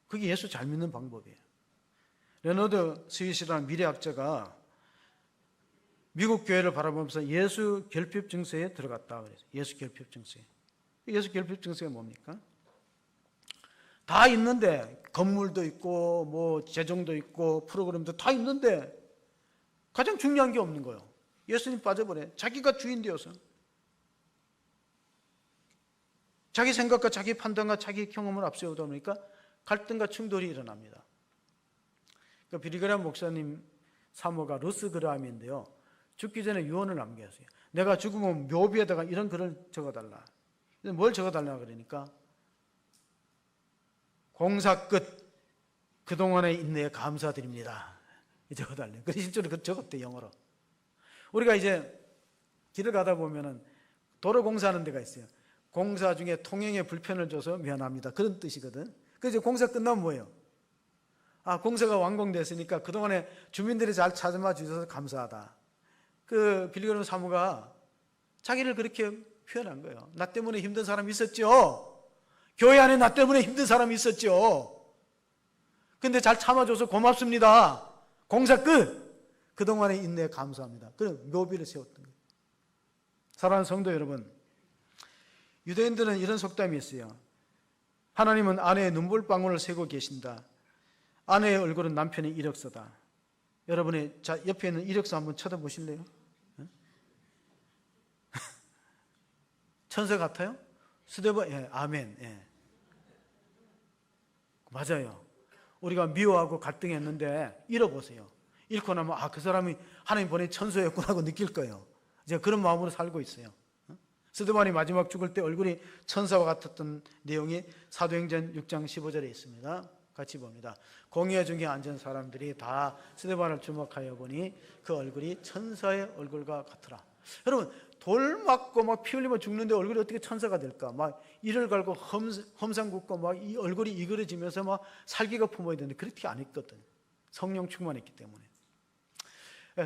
그게 예수 잘 믿는 방법이에요. 레너드 스윗이라는 미래학자가 미국 교회를 바라보면서 예수 결핍 증세에 들어갔다 그랬어요. 예수 결핍 증세. 예수 결핍 증세가 뭡니까? 다 있는데 건물도 있고 뭐 재정도 있고 프로그램도 다 있는데 가장 중요한 게 없는 거예요. 예수님 빠져버려. 자기가 주인 되어서 자기 생각과 자기 판단과 자기 경험을 앞세우다 보니까 갈등과 충돌이 일어납니다. 그러니까 빌리그람 목사님 사모가 루스 그라함인데요. 죽기 전에 유언을 남겼어요. 내가 죽으면 묘비에다가 이런 글을 적어달라. 뭘 적어달라 그러니까 공사 끝 그동안의 인내에 감사드립니다. 적어달래요. 그래서 실제로 적었대 영어로. 우리가 이제 길을 가다 보면은 도로 공사하는 데가 있어요. 공사 중에 통행에 불편을 줘서 미안합니다. 그런 뜻이거든. 그래서 공사 끝나면 뭐예요? 아, 공사가 완공됐으니까 그동안에 주민들이 잘 찾아와 주셔서 감사하다. 그 빌리그람 사모가 자기를 그렇게 표현한 거예요. 나 때문에 힘든 사람이 있었죠. 교회 안에 나 때문에 힘든 사람이 있었죠. 근데 잘 참아줘서 고맙습니다. 공사 끝. 그동안의 인내에 감사합니다. 그런 묘비를 세웠던 거예요. 사랑하는 성도 여러분, 유대인들은 이런 속담이 있어요. 하나님은 아내의 눈물방울을 세고 계신다. 아내의 얼굴은 남편의 이력서다. 여러분의 옆에 있는 이력서 한번 쳐다보실래요? 천사 같아요? 스데반, 예, 아멘. 예. 맞아요. 우리가 미워하고 갈등했는데 잃어보세요. 잃고 나면 아, 그 사람이 하나님 보낸 천사였구나 하고 느낄 거예요. 이제 그런 마음으로 살고 있어요. 스데반이 마지막 죽을 때 얼굴이 천사와 같았던 내용이 사도행전 6장 15절에 있습니다. 같이 봅니다. 공회 중에 앉은 사람들이 다 스데반을 주목하여 보니 그 얼굴이 천사의 얼굴과 같더라. 여러분, 돌 맞고 막 피 흘리면 죽는데 얼굴이 어떻게 천사가 될까? 막 이를 갈고 험상 굽고 막 이 얼굴이 이그러지면서 막 살기가 품어야 되는데 그렇게 안 했거든. 성령 충만했기 때문에.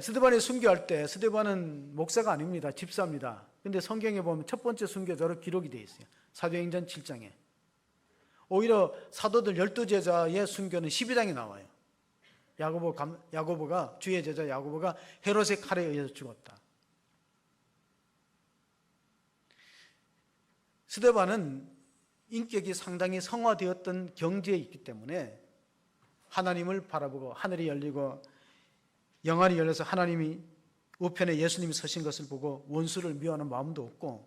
스데반이 순교할 때 스데반은 목사가 아닙니다. 집사입니다. 근데 성경에 보면 첫 번째 순교자로 기록이 되어 있어요. 사도행전 7장에. 오히려 사도들 12제자의 순교는 12장에 나와요. 야고보가 주의 제자 야고보가 헤롯의 칼에 의해서 죽었다. 스데반은 인격이 상당히 성화되었던 경지에 있기 때문에 하나님을 바라보고 하늘이 열리고 영안이 열려서 하나님이 우편에 예수님이 서신 것을 보고 원수를 미워하는 마음도 없고,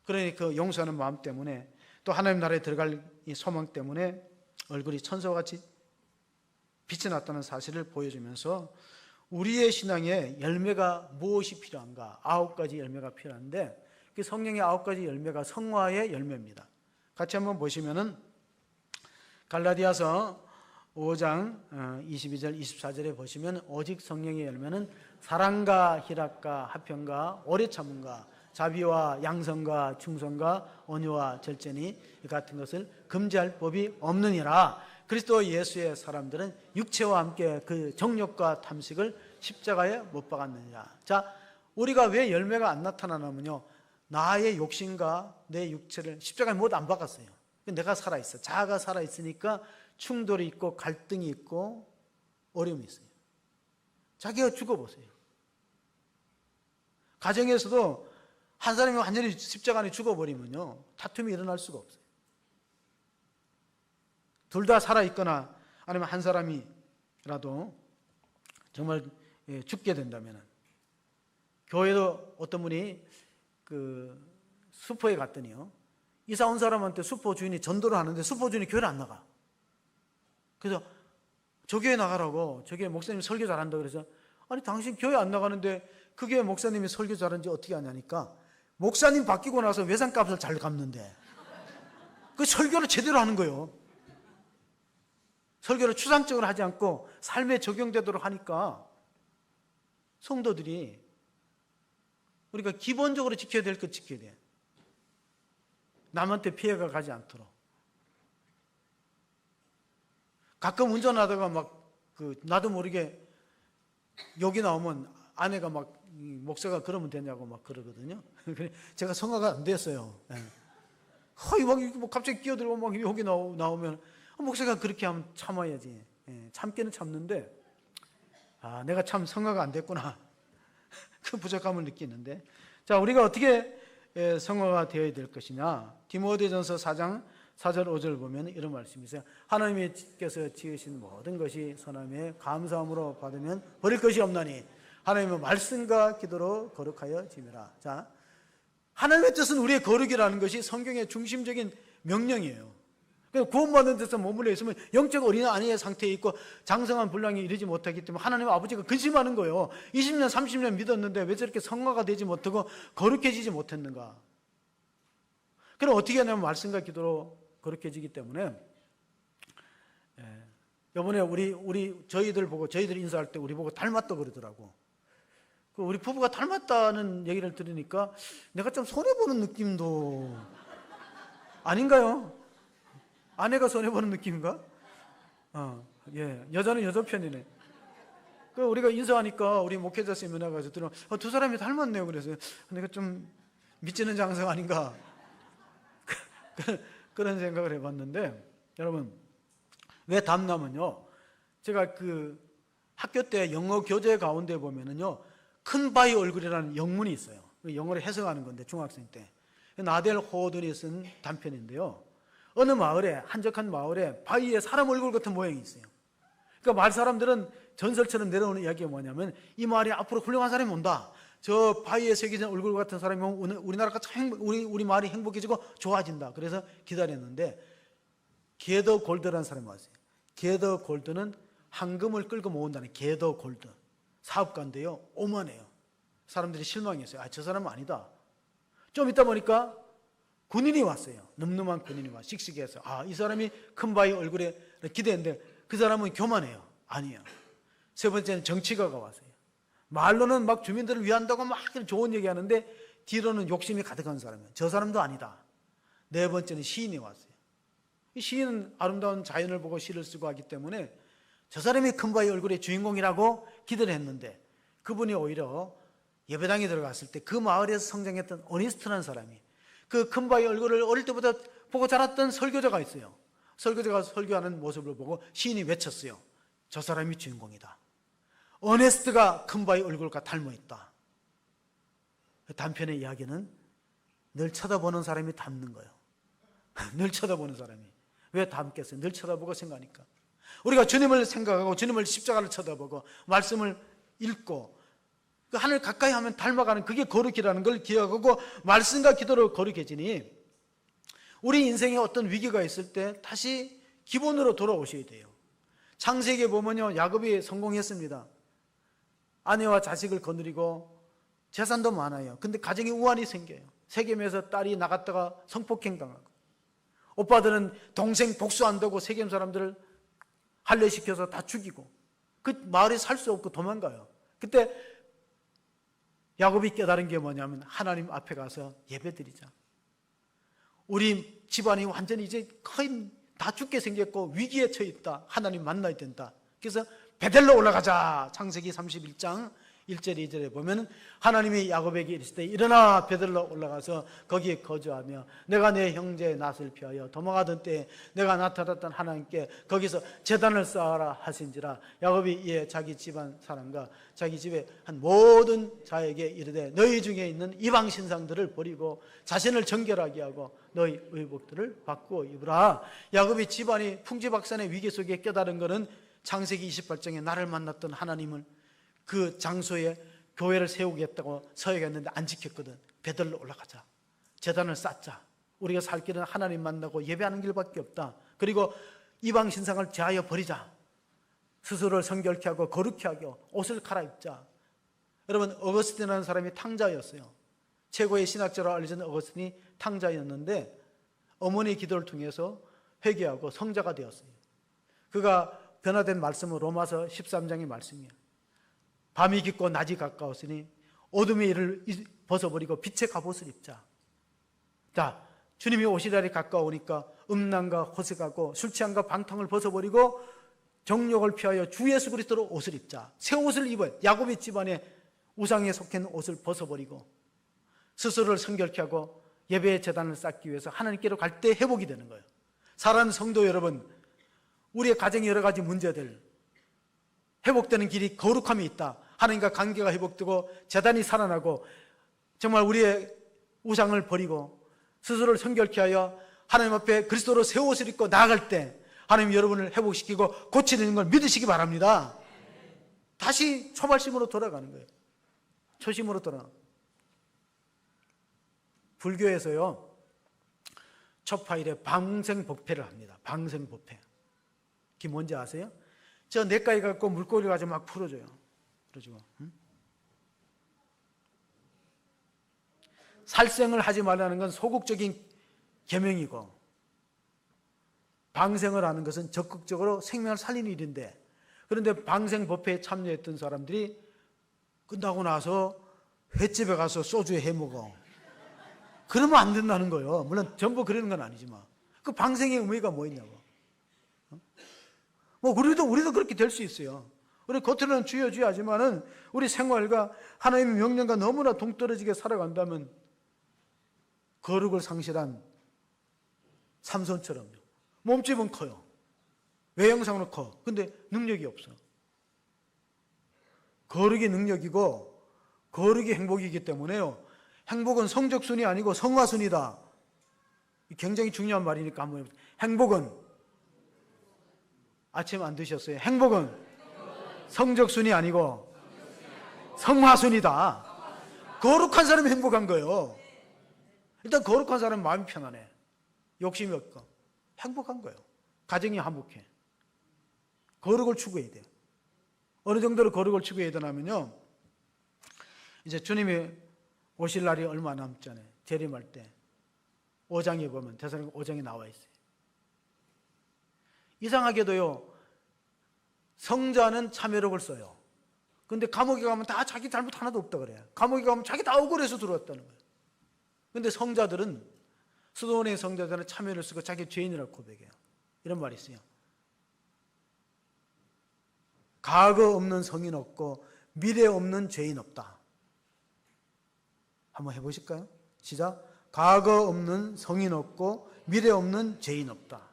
그러니 그 용서하는 마음 때문에 또 하나님 나라에 들어갈 이 소망 때문에 얼굴이 천사와 같이 빛이 났다는 사실을 보여주면서 우리의 신앙에 열매가 무엇이 필요한가? 9가지 열매가 필요한데 그 성령의 9가지 열매가 성화의 열매입니다. 같이 한번 보시면은 갈라디아서 5장 22절 24절에 보시면 오직 성령의 열매는 사랑과 희락과 화평과 오래 참음과 자비와 양성과 충성과 온유와 절제니 이 같은 것을 금지할 법이 없느니라. 그리스도 예수의 사람들은 육체와 함께 그 정욕과 탐식을 십자가에 못 박았느냐. 자, 우리가 왜 열매가 안 나타나냐면요, 나의 욕심과 내 육체를 십자가에 못 안 박았어요. 내가 살아있어. 자아가 살아있으니까 충돌이 있고 갈등이 있고 어려움이 있어요. 자기가 죽어보세요. 가정에서도 한 사람이 완전히 십자가 안에 죽어버리면요, 다툼이 일어날 수가 없어요. 둘 다 살아있거나 아니면 한 사람이라도 정말 죽게 된다면, 교회도 어떤 분이 그 수포에 갔더니요, 이사 온 사람한테 수포 주인이 전도를 하는데 수포 주인이 교회를 안 나가. 그래서 저 교회 나가라고, 저 교회 목사님이 설교 잘한다 그래서, 아니 당신 교회 안 나가는데 그 교회 목사님이 설교 잘하는지 어떻게 아냐니까, 목사님 바뀌고 나서 외상값을 잘 갚는데 그 설교를 제대로 하는 거예요. 설교를 추상적으로 하지 않고 삶에 적용되도록 하니까 성도들이 우리가 기본적으로 지켜야 될 것 지켜야 돼. 남한테 피해가 가지 않도록. 가끔 운전하다가 막 나도 모르게 욕이 나오면 아내가 막 목사가 그러면 되냐고 막 그러거든요. 제가 성화가 안 됐어요. 막 갑자기 끼어들고 막 욕이 나오면 목사가 그렇게 하면 참아야지. 참기는 참는데, 아, 내가 참 성화가 안 됐구나. 그 부족함을 느끼는데, 자, 우리가 어떻게 성화가 되어야 될 것이냐. 디모데전서 4장 4절 5절 보면 이런 말씀이 있어요. 하나님께서 지으신 모든 것이 선함에 감사함으로 받으면 버릴 것이 없나니 하나님의 말씀과 기도로 거룩하여 지으라. 자, 하나님의 뜻은 우리의 거룩이라는 것이 성경의 중심적인 명령이에요. 구원받는 데서 머물러 있으면 영적 어린 아이의 상태에 있고 장성한 분량에 이르지 못하기 때문에 하나님 아버지가 근심하는 거예요. 20년 30년 믿었는데 왜 저렇게 성화가 되지 못하고 거룩해지지 못했는가. 그럼 어떻게 하냐면 말씀과 기도로 거룩해지기 때문에, 이번에 저희들 인사할 때 우리 보고 닮았다 그러더라고. 우리 부부가 닮았다는 얘기를 들으니까 내가 좀 손해보는 느낌도 아닌가요? 아내가 손해보는 느낌인가? 여자는 여자 편이네. 우리가 인사하니까 우리 목회자 세미나 가서 들으면 두 사람이 닮았네요. 그래서 내가 좀 미치는 장성 아닌가? 그런 생각을 해봤는데, 여러분, 왜 닮냐면요, 제가 학교 때 영어 교재 가운데 보면은요, 큰 바위 얼굴이라는 영문이 있어요. 영어를 해석하는 건데, 중학생 때. 나델 호든이 쓴 단편인데요, 어느 마을에, 한적한 마을에 바위에 사람 얼굴 같은 모양이 있어요. 그러니까 마을 사람들은 전설처럼 내려오는 이야기가 뭐냐면, 이 마을에 앞으로 훌륭한 사람이 온다. 저 바위에 새겨진 얼굴 같은 사람이 오면 우리나라가 우리 마을이 행복해지고 좋아진다. 그래서 기다렸는데, 게더 골드라는 사람이 왔어요. 게더 골드는 황금을 끌고 모은다는 게더 골드. 사업가인데요, 오만해요. 사람들이 실망했어요. 저 사람은 아니다. 좀 있다 보니까 군인이 왔어요. 늠름한 군인이 와 씩씩해서, 이 사람이 큰 바위 얼굴에 기대했는데 그 사람은 교만해요. 아니에요. 세 번째는 정치가가 왔어요. 말로는 막 주민들을 위한다고 막 좋은 얘기하는데 뒤로는 욕심이 가득한 사람이에요. 저 사람도 아니다. 네 번째는 시인이 왔어요. 이 시인은 아름다운 자연을 보고 시를 쓰고 하기 때문에 저 사람이 큰 바위 얼굴의 주인공이라고 기대를 했는데, 그분이 오히려 예배당에 들어갔을 때 그 마을에서 성장했던 어니스트라는 사람이, 그 큰 바위 얼굴을 어릴 때부터 보고 자랐던 설교자가 있어요. 설교자가 설교하는 모습을 보고 시인이 외쳤어요. 저 사람이 주인공이다. 어네스트가 큰 바위 얼굴과 닮아있다. 단편의 이야기는 늘 쳐다보는 사람이 닮는 거예요. 늘 쳐다보는 사람이. 왜 닮겠어요? 늘 쳐다보고 생각하니까. 우리가 주님을 생각하고 주님을 십자가를 쳐다보고 말씀을 읽고 그 하늘 가까이 하면 닮아가는, 그게 거룩이라는 걸 기억하고 말씀과 기도로 거룩해지니, 우리 인생에 어떤 위기가 있을 때 다시 기본으로 돌아오셔야 돼요. 창세기에 보면요, 야곱이 성공했습니다. 아내와 자식을 거느리고 재산도 많아요. 근데 가정에 우환이 생겨요. 세겜에서 딸이 나갔다가 성폭행 당하고, 오빠들은 동생 복수한다고 세겜 사람들을 할례시켜서 다 죽이고, 그 마을에 살 수 없고 도망가요. 그때 야곱이 깨달은 게 뭐냐면, 하나님 앞에 가서 예배드리자. 우리 집안이 완전히 이제 거의 다 죽게 생겼고 위기에 처해 있다. 하나님 만나야 된다. 그래서 베델로 올라가자. 창세기 31장 1절 2절에 보면 하나님이 야곱에게 이르시되 일어나 베델로 올라가서 거기에 거주하며 내가 내 형제 낫을 피하여 도망하던 때에 내가 나타났던 하나님께 거기서 제단을 쌓아라 하신지라. 야곱이 이에 자기 집안 사람과 자기 집에 한 모든 자에게 이르되 너희 중에 있는 이방 신상들을 버리고 자신을 정결하게 하고 너희 의복들을 바꾸어 입으라. 야곱이 집안이 풍지박산의 위기 속에 깨달은 것은 창세기 28장에 나를 만났던 하나님을 그 장소에 교회를 세우겠다고 서약했는데 안 지켰거든. 베들로 올라가자. 제단을 쌓자. 우리가 살 길은 하나님 만나고 예배하는 길밖에 없다. 그리고 이방 신상을 제하여 버리자. 스스로를 성결케 하고 거룩케 하고 옷을 갈아입자. 여러분, 어거스틴이라는 사람이 탕자였어요. 최고의 신학자로 알려진 어거스틴이 탕자였는데 어머니 기도를 통해서 회개하고 성자가 되었어요. 그가 변화된 말씀은 로마서 13장의 말씀이에요. 밤이 깊고 낮이 가까웠으니 어둠의 일을 벗어버리고 빛의 갑옷을 입자. 자, 주님이 오실 날이 가까우니까 음란과 호색하고 술 취함과 방탕을 벗어버리고 정욕을 피하여 주 예수 그리스도로 옷을 입자. 새 옷을 입어요. 야곱의 집안에 우상에 속해 있는 옷을 벗어버리고 스스로를 성결케 하고 예배의 제단을 쌓기 위해서 하나님께로 갈 때 회복이 되는 거예요. 사랑하는 성도 여러분, 우리의 가정에 여러 가지 문제들, 회복되는 길이 거룩함이 있다. 하나님과 관계가 회복되고 제단이 살아나고 정말 우리의 우상을 버리고 스스로를 성결케 하여 하나님 앞에 그리스도로 새 옷을 입고 나아갈 때 하나님 여러분을 회복시키고 고치는 걸 믿으시기 바랍니다. 다시 초발심으로 돌아가는 거예요. 초심으로 돌아가. 불교에서요, 초파일에 방생법회를 합니다. 방생법회. 그게 뭔지 아세요? 저 냇가에 갖고 물고기 가지고 막 풀어줘요. 그러죠. 응? 살생을 하지 말라는 건 소극적인 계명이고 방생을 하는 것은 적극적으로 생명을 살리는 일인데, 그런데 방생법회에 참여했던 사람들이 끝나고 나서 횟집에 가서 소주에 해먹어. 그러면 안 된다는 거예요. 물론 전부 그러는 건 아니지만 그 방생의 의미가 뭐 있냐고. 뭐 우리도 그렇게 될 수 있어요. 우리 겉으로는 주여 주여 하지만은 우리 생활과 하나님의 명령과 너무나 동떨어지게 살아간다면 거룩을 상실한 삼손처럼요. 몸집은 커요. 외형상으로 커. 근데 능력이 없어. 거룩이 능력이고 거룩이 행복이기 때문에요. 행복은 성적순이 아니고 성화순이다. 굉장히 중요한 말이니까 한번 해보세요. 행복은 아침 안 드셨어요? 행복은 성적순이 아니고 성화순이다. 거룩한 사람이 행복한 거예요. 일단 거룩한 사람은 마음이 편안해. 욕심이 없고 행복한 거예요. 가정이 화목해. 거룩을 추구해야 돼요. 어느 정도로 거룩을 추구해야 되냐면요, 이제 주님이 오실 날이 얼마 남잖아요. 재림할 때 5장에 보면, 대사님 5장에 나와 있어요. 이상하게도요, 성자는 참회록을 써요. 근데 감옥에 가면 다 자기 잘못 하나도 없다 그래요. 감옥에 가면 자기 다 억울해서 들어왔다는 거예요. 근데 성자들은, 스도원의 성자들은 참회를 쓰고 자기 죄인이라고 고백해요. 이런 말이 있어요. 과거 없는 성인 없고 미래 없는 죄인 없다. 한번 해보실까요? 시작. 과거 없는 성인 없고 미래 없는 죄인 없다.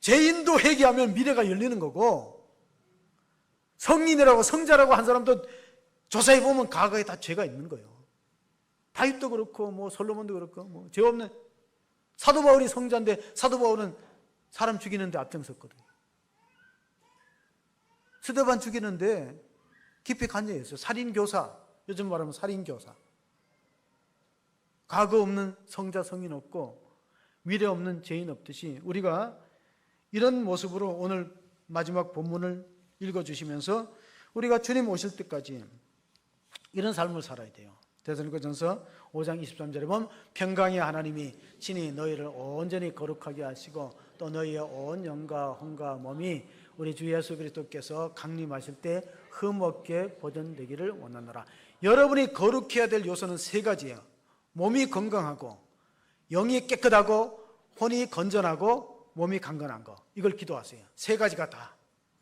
죄인도 회개하면 미래가 열리는 거고, 성인이라고 성자라고 한 사람도 조사해 보면 과거에 다 죄가 있는 거예요. 다윗도 그렇고 뭐 솔로몬도 그렇고 뭐 죄 없는, 사도 바울이 성자인데 사도 바울은 사람 죽이는데 앞장섰거든요. 스데반 죽이는데 깊이 관여했어요. 살인교사, 요즘 말하면 살인교사. 과거 없는 성자 성인 없고 미래 없는 죄인 없듯이 우리가 이런 모습으로 오늘 마지막 본문을 읽어주시면서 우리가 주님 오실 때까지 이런 삶을 살아야 돼요. 데살로니가전서 5장 23절에 보면 평강의 하나님이 친히 너희를 온전히 거룩하게 하시고 또 너희의 온 영과 혼과 몸이 우리 주 예수 그리스도께서 강림하실 때 흠없게 보존되기를 원하노라. 여러분이 거룩해야 될 요소는 세 가지예요. 몸이 건강하고 영이 깨끗하고 혼이 건전하고 몸이 강건한 거, 이걸 기도하세요. 세 가지가 다.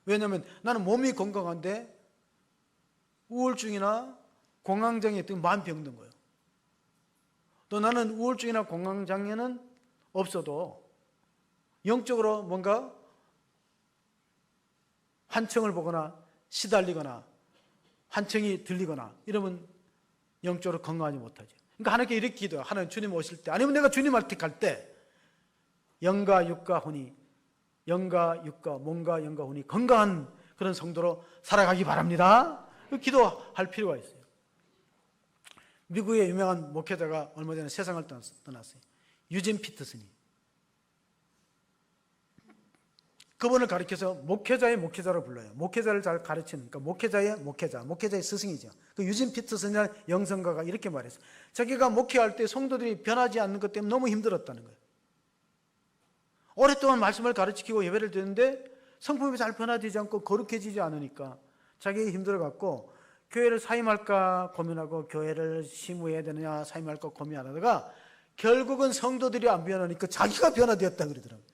왜냐하면 나는 몸이 건강한데 우울증이나 공황장애 때문에 마음이 병든 거예요. 또 나는 우울증이나 공황장애는 없어도 영적으로 뭔가 환청을 보거나 시달리거나 환청이 들리거나 이러면 영적으로 건강하지 못하죠. 그러니까 하나님께 이렇게 기도해요. 하나님 주님 오실 때, 아니면 내가 주님한테 갈 때 영과 육과 혼이, 영과 육과 몸과 영과 혼이 건강한 그런 성도로 살아가기 바랍니다. 기도할 필요가 있어요. 미국의 유명한 목회자가 얼마 전에 세상을 떠났어요. 유진 피터슨이. 그분을 가리켜서 목회자의 목회자로 불러요. 목회자를 잘 가르치는, 그러니까 목회자의 목회자, 목회자의 스승이죠. 그 유진 피터슨이라는 영성가가 이렇게 말했어요. 자기가 목회할 때 성도들이 변하지 않는 것 때문에 너무 힘들었다는 거예요. 오랫동안 말씀을 가르치고 예배를 드리는데 성품이 잘 변화되지 않고 거룩해지지 않으니까 자기가 힘들어갖고 교회를 사임할까 고민하고 교회를 심우해야 되느냐 사임할까 고민하다가 결국은 성도들이 안 변하니까 자기가 변화되었다 그러더라고요.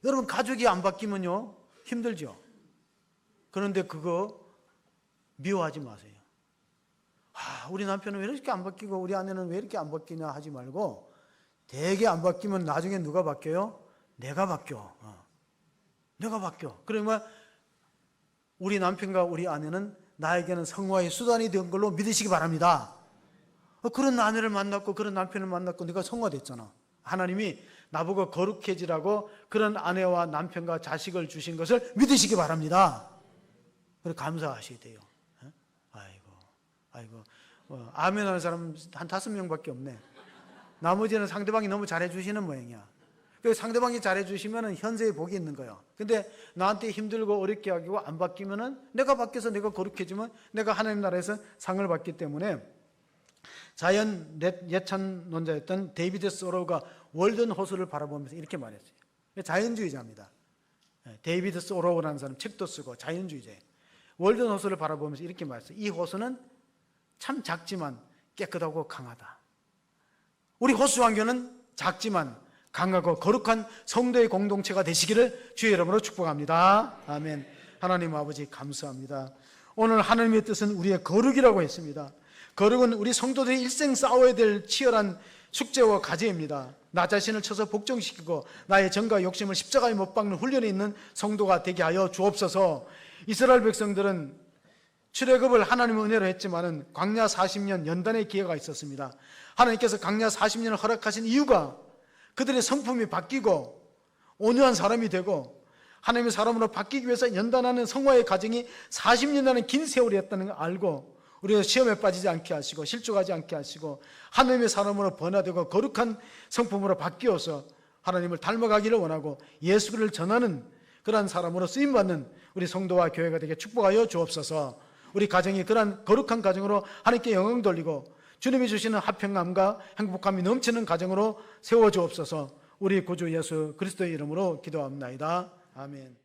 여러분, 가족이 안 바뀌면요 힘들죠. 그런데 그거 미워하지 마세요. 우리 남편은 왜 이렇게 안 바뀌고 우리 아내는 왜 이렇게 안 바뀌냐 하지 말고, 되게 안 바뀌면 나중에 누가 바뀌어요? 내가 바뀌어. 내가 바뀌어. 그러면 우리 남편과 우리 아내는 나에게는 성화의 수단이 된 걸로 믿으시기 바랍니다. 그런 아내를 만났고 그런 남편을 만났고 내가 성화됐잖아. 하나님이 나보고 거룩해지라고 그런 아내와 남편과 자식을 주신 것을 믿으시기 바랍니다. 그래 감사하셔야 돼요. 아이고, 아멘 하는 사람 한 5명밖에 없네. 나머지는 상대방이 너무 잘해주시는 모양이야. 그래서 상대방이 잘해주시면 현세에 복이 있는 거예요. 근데 나한테 힘들고 어렵게 하고 안 바뀌면은, 내가 바뀌어서 내가 거룩해지면 내가 하나님 나라에서 상을 받기 때문에, 자연 예찬론자였던 데이비드 소로우가 월든 호수를 바라보면서 이렇게 말했어요. 자연주의자입니다. 데이비드 소로우라는 사람 책도 쓰고 자연주의자예요. 월든 호수를 바라보면서 이렇게 말했어요. 이 호수는 참 작지만 깨끗하고 강하다. 우리 호수왕교는 작지만 강하고 거룩한 성도의 공동체가 되시기를 주의 이름으로 축복합니다. 아멘. 하나님 아버지 감사합니다. 오늘 하나님의 뜻은 우리의 거룩이라고 했습니다. 거룩은 우리 성도들이 일생 싸워야 될 치열한 숙제와 과제입니다. 나 자신을 쳐서 복종시키고 나의 정과 욕심을 십자가에 못 박는 훈련에 있는 성도가 되게 하여 주옵소서. 이스라엘 백성들은 출애굽을 하나님의 은혜로 했지만은 광야 40년 연단의 기회가 있었습니다. 하나님께서 광야 40년을 허락하신 이유가 그들의 성품이 바뀌고 온유한 사람이 되고 하나님의 사람으로 바뀌기 위해서 연단하는 성화의 과정이 40년이라는 긴 세월이었다는 걸 알고 우리가 시험에 빠지지 않게 하시고 실족하지 않게 하시고 하나님의 사람으로 변화되고 거룩한 성품으로 바뀌어서 하나님을 닮아가기를 원하고 예수를 전하는 그러한 사람으로 쓰임받는 우리 성도와 교회가 되게 축복하여 주옵소서. 우리 가정이 그러한 거룩한 가정으로 하나님께 영광 돌리고 주님이 주시는 화평감과 행복감이 넘치는 가정으로 세워 주옵소서. 우리 구주 예수 그리스도의 이름으로 기도합니다. 아멘.